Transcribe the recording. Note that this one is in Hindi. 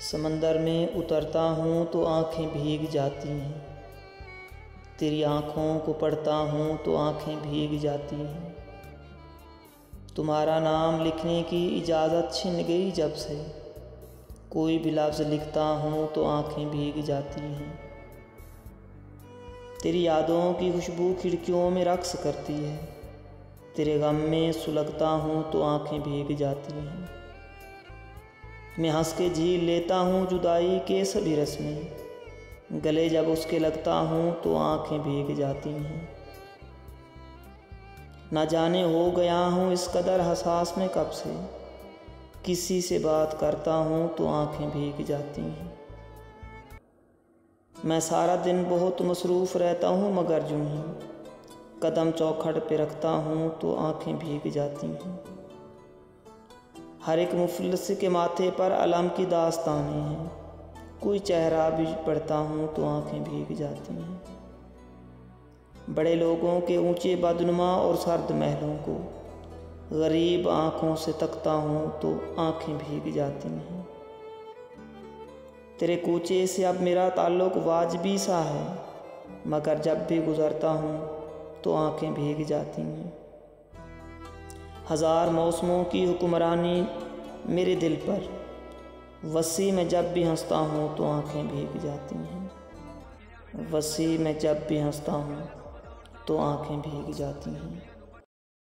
समंदर में उतरता हूँ तो आँखें भीग जाती हैं। तेरी आँखों को पढ़ता हूँ तो आँखें भीग जाती हैं। तुम्हारा नाम लिखने की इजाज़त छिन गई जब से, कोई भी लफ्ज़ लिखता हूँ तो आँखें भीग जाती हैं। तेरी यादों की खुशबू खिड़कियों में रक्स करती है। तेरे गम में सुलगता हूँ तो आँखें भीग जाती हैं। मैं हंस के झील लेता हूँ जुदाई के सभी रस्में, गले जब उसके लगता हूँ तो आँखें भीग जाती हैं। ना जाने हो गया हूँ इस कदर हसास में कब से, किसी से बात करता हूँ तो आँखें भीग जाती हैं। मैं सारा दिन बहुत मसरूफ़ रहता हूँ मगर यूं ही कदम चौखट पे रखता हूँ तो आँखें भीग जाती हैं। हर एक मुफलिस के माथे पर अलम की दास्तानें हैं, कोई चेहरा भी पढ़ता हूँ तो आँखें भीग जाती हैं। बड़े लोगों के ऊंचे बदनुमा और सर्द महलों को गरीब आँखों से तकता हूँ तो आँखें भीग जाती हैं। तेरे कूचे से अब मेरा ताल्लुक़ वाजिबी सा है, मगर जब भी गुज़रता हूँ तो आँखें भीग जाती हैं। हज़ार मौसमों की हुक्मरानी मेरे दिल पर, वसी में जब भी हंसता हूँ तो आँखें भीग जाती हैं। वसी में जब भी हंसता हूँ तो आँखें भीग जाती हैं।